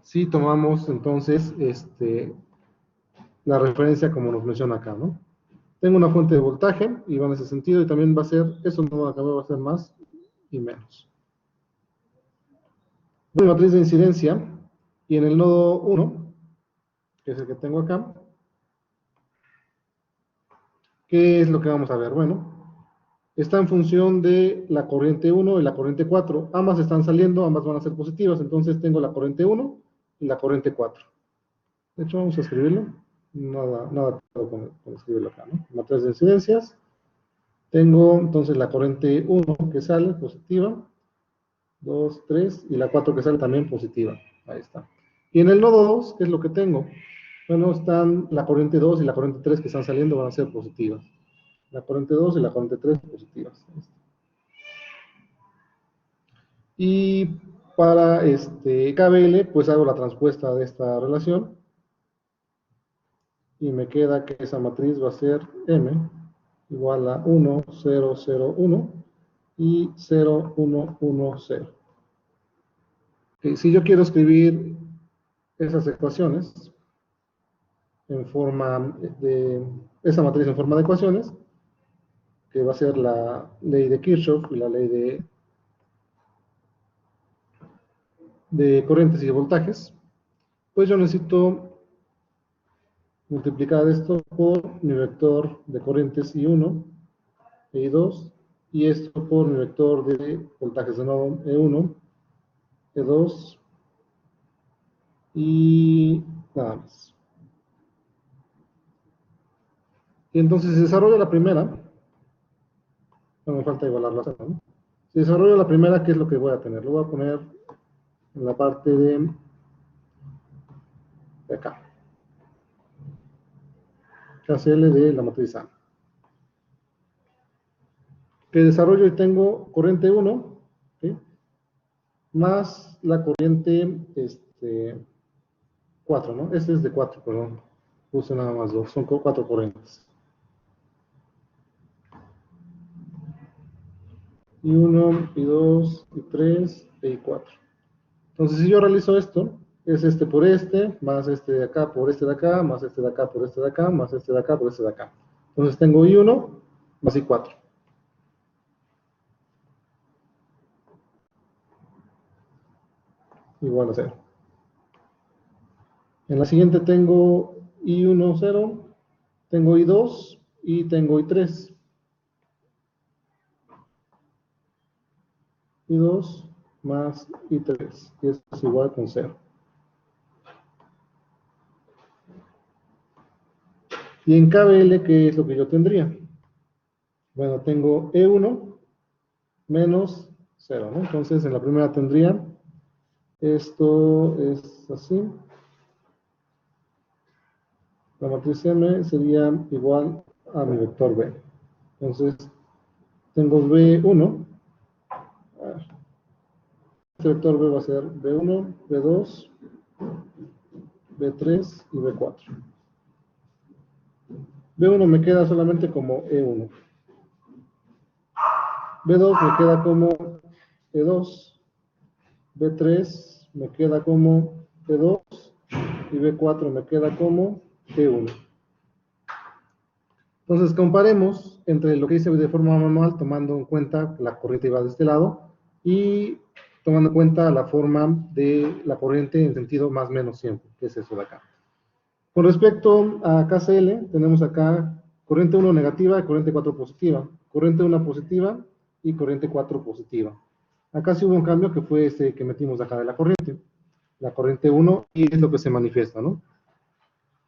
si tomamos entonces la referencia como nos menciona acá, ¿no? Tengo una fuente de voltaje y va en ese sentido y también va a ser, eso no acá va a ser más y menos. Voy a matriz de incidencia y en el nodo 1, que es el que tengo acá, ¿qué es lo que vamos a ver? Bueno, está en función de la corriente 1 y la corriente 4. Ambas están saliendo, ambas van a ser positivas, entonces tengo la corriente 1 y la corriente 4. De hecho, vamos a escribirlo. Nada con escribirlo acá, ¿no? Matriz de incidencias. Tengo entonces la corriente 1 que sale positiva, 2, 3, y la 4 que sale también positiva. Ahí está. Y en el nodo 2, ¿qué es lo que tengo? Bueno, están la corriente 2 y la corriente 3 que están saliendo van a ser positivas. La corriente 2 y la corriente 3 positivas. Y para KBL, pues hago la transpuesta de esta relación. Y me queda que esa matriz va a ser M igual a 1, 0, 0, 1 y 0, 1, 1, 0. Si yo quiero escribir esas ecuaciones en forma de, esa matriz en forma de ecuaciones, que va a ser la ley de Kirchhoff y la ley de corrientes y de voltajes, pues yo necesito multiplicar esto por mi vector de corrientes I1 e I2, y esto por mi vector de voltajes de nodo E1, E2, y nada más. Y entonces si desarrollo la primera, no me falta igualar la segunda, ¿no? Si desarrollo la primera, ¿qué es lo que voy a tener? Lo voy a poner en la parte de acá. KCL de la matriz A. Que desarrollo y tengo corriente 1, ¿sí? Más la corriente 4, ¿no? Este es de 4, perdón. Puse nada más 2, son 4 corrientes. Y 1, y 2, y 3, y 4. Entonces, si yo realizo esto, es este por este, más este de acá por este de acá, más este de acá por este de acá, más este de acá por este de acá. Entonces tengo I1 más I4. Igual a 0. En la siguiente tengo I1, 0, tengo I2 y tengo I3. I2 más I3, y esto es igual con 0. Y en KBL, ¿qué es lo que yo tendría? Bueno, tengo E1 menos 0, ¿no? Entonces, en la primera tendría, esto es así. La matriz M sería igual a mi vector B. Entonces, tengo B1. Este vector B va a ser B1, B2, B3 y B4. B1 me queda solamente como E1. B2 me queda como E2. B3 me queda como E2. Y B4 me queda como E1. Entonces comparemos entre lo que hice de forma manual, tomando en cuenta la corriente iba de este lado, y tomando en cuenta la forma de la corriente en sentido más menos siempre, que es eso de acá. Con respecto a KCL, tenemos acá corriente 1 negativa y corriente 4 positiva. Corriente 1 positiva y corriente 4 positiva. Acá sí hubo un cambio que fue este que metimos acá de la corriente 1, y es lo que se manifiesta, ¿no?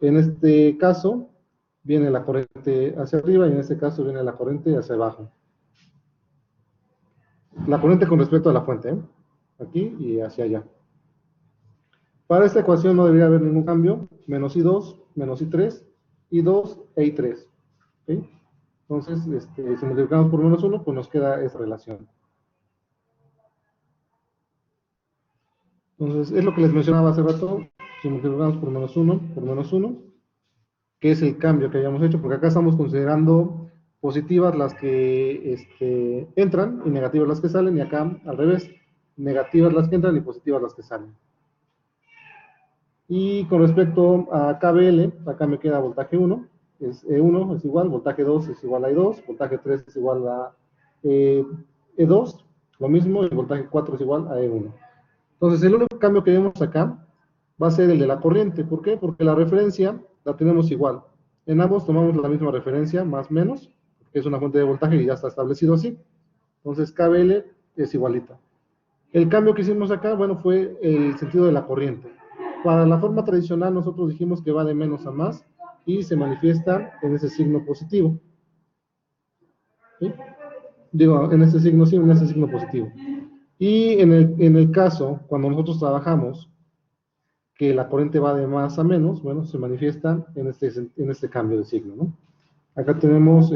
En este caso, viene la corriente hacia arriba y en este caso viene la corriente hacia abajo. La corriente con respecto a la fuente, ¿eh? Aquí y hacia allá. Para esta ecuación no debería haber ningún cambio. Menos I2, menos I3, I2 e I3. ¿Okay? Entonces, si multiplicamos por menos 1, pues nos queda esa relación. Entonces, es lo que les mencionaba hace rato. Si multiplicamos por menos 1, que es el cambio que habíamos hecho, porque acá estamos considerando positivas las que entran y negativas las que salen, y acá al revés, negativas las que entran y positivas las que salen. Y con respecto a KBL, acá me queda voltaje 1, es E1 es igual, voltaje 2 es igual a E2, voltaje 3 es igual a E2, lo mismo, y voltaje 4 es igual a E1. Entonces, el único cambio que vemos acá va a ser el de la corriente. ¿Por qué? Porque la referencia la tenemos igual. En ambos tomamos la misma referencia, más o menos, que es una fuente de voltaje y ya está establecido así. Entonces, KBL es igualita. El cambio que hicimos acá, bueno, fue el sentido de la corriente. Para la forma tradicional, nosotros dijimos que va de menos a más y se manifiesta en ese signo positivo. ¿Sí? Digo, en ese signo, sí, en ese signo positivo. Y en el caso, cuando nosotros trabajamos, que la corriente va de más a menos, bueno, se manifiesta en este cambio de signo, ¿no? Acá tenemos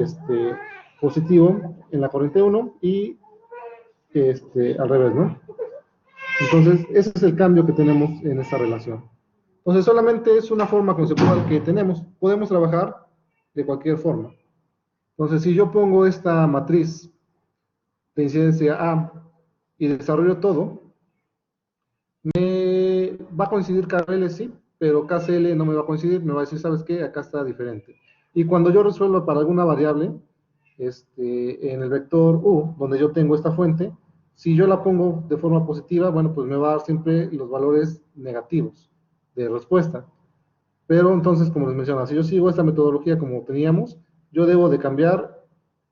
positivo en la corriente 1 y al revés, ¿no? Entonces, ese es el cambio que tenemos en esta relación. Entonces, solamente es una forma conceptual que tenemos. Podemos trabajar de cualquier forma. Entonces, si yo pongo esta matriz de incidencia A y desarrollo todo, me va a coincidir KBL, sí, pero KCL no me va a coincidir, me va a decir, ¿sabes qué? Acá está diferente. Y cuando yo resuelvo para alguna variable, en el vector U, donde yo tengo esta fuente, si yo la pongo de forma positiva, bueno, pues me va a dar siempre los valores negativos de respuesta. Pero entonces, como les mencionaba, si yo sigo esta metodología como teníamos, yo debo de cambiar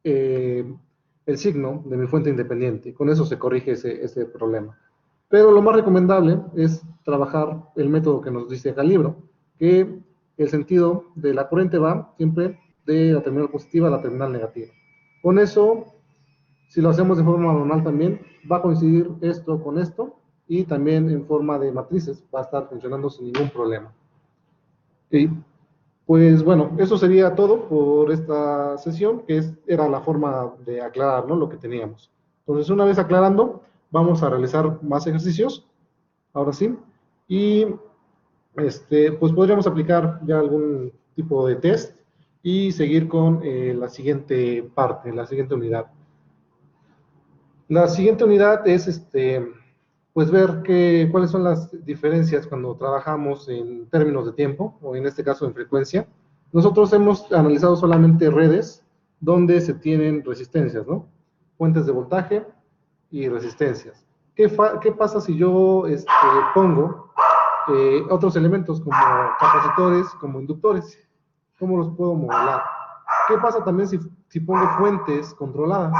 el signo de mi fuente independiente. Con eso se corrige ese problema. Pero lo más recomendable es trabajar el método que nos dice acá el libro, que el sentido de la corriente va siempre de la terminal positiva a la terminal negativa. Con eso, si lo hacemos de forma manual también, va a coincidir esto con esto, y también en forma de matrices va a estar funcionando sin ningún problema. ¿Okay? Pues bueno, eso sería todo por esta sesión, que era la forma de aclarar, ¿no?, lo que teníamos. Entonces, una vez aclarando, vamos a realizar más ejercicios, ahora sí, y pues podríamos aplicar ya algún tipo de test y seguir con la siguiente parte, la siguiente unidad. La siguiente unidad es pues ver cuáles son las diferencias cuando trabajamos en términos de tiempo, o en este caso en frecuencia. Nosotros hemos analizado solamente redes donde se tienen resistencias, ¿no? Fuentes de voltaje y resistencias. ¿Qué pasa si yo pongo otros elementos como capacitores, como inductores? ¿Cómo los puedo modelar? ¿Qué pasa también si pongo fuentes controladas?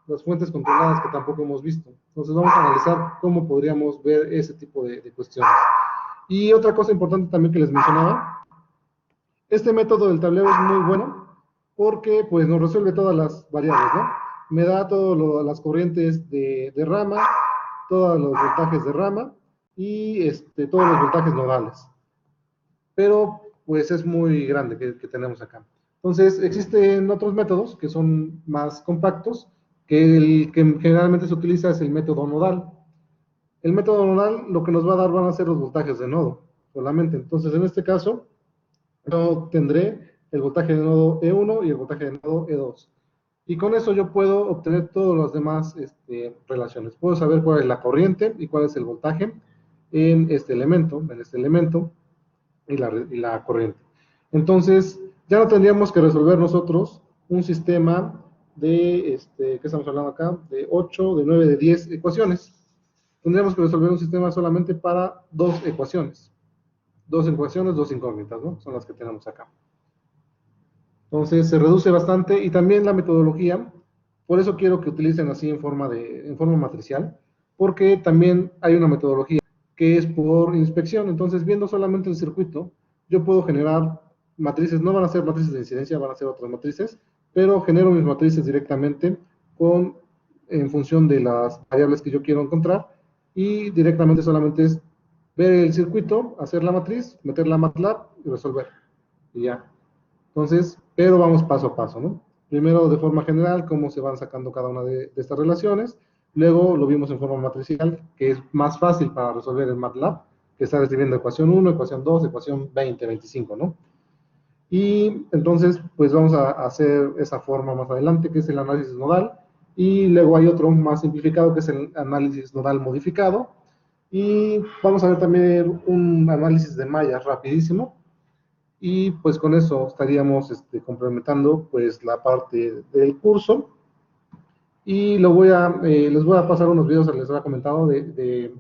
Las fuentes controladas que tampoco hemos visto. Entonces vamos a analizar cómo podríamos ver ese tipo de cuestiones. Y otra cosa importante también que les mencionaba, este método del tablero es muy bueno porque pues nos resuelve todas las variables, ¿no? Me da todas las corrientes de rama, todos los voltajes de rama y todos los voltajes nodales. Pero pues es muy grande que tenemos acá. Entonces existen otros métodos que son más compactos, que el que generalmente se utiliza es el método nodal. El método nodal lo que nos va a dar van a ser los voltajes de nodo solamente. Entonces en este caso yo tendré el voltaje de nodo E1 y el voltaje de nodo E2. Y con eso yo puedo obtener todas las demás relaciones. Puedo saber cuál es la corriente y cuál es el voltaje en este elemento y la corriente. Entonces ya no tendríamos que resolver nosotros un sistema de, ¿qué estamos hablando acá? De 8, de 9, de 10 ecuaciones. Tendríamos que resolver un sistema solamente para 2 ecuaciones. 2 ecuaciones, 2 incógnitas, ¿no? Son las que tenemos acá. Entonces se reduce bastante y también la metodología, por eso quiero que utilicen así en forma matricial, porque también hay una metodología que es por inspección. Entonces viendo solamente el circuito, yo puedo generar matrices, no van a ser matrices de incidencia, van a ser otras matrices, pero genero mis matrices directamente en función de las variables que yo quiero encontrar, y directamente solamente es ver el circuito, hacer la matriz, meterla a MATLAB y resolver, y ya. Entonces, pero vamos paso a paso, ¿no? Primero, de forma general, cómo se van sacando cada una de estas relaciones. Luego lo vimos en forma matricial, que es más fácil para resolver en MATLAB, que está escribiendo ecuación 1, ecuación 2, ecuación 20, 25, ¿no? Y entonces, pues vamos a hacer esa forma más adelante, que es el análisis nodal. Y luego hay otro más simplificado, que es el análisis nodal modificado. Y vamos a ver también un análisis de mallas rapidísimo. Y pues con eso estaríamos complementando pues la parte del curso. Y les voy a pasar unos videos, les había comentado, de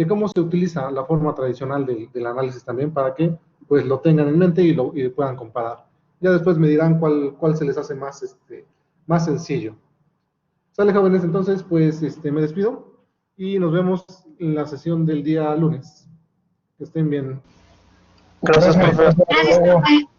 cómo se utiliza la forma tradicional del análisis también, para que pues lo tengan en mente y puedan comparar. Ya después me dirán cuál se les hace más sencillo. Sale, jóvenes, entonces pues me despido y nos vemos en la sesión del día lunes. Que estén bien. Gracias, profe. Gracias, profe.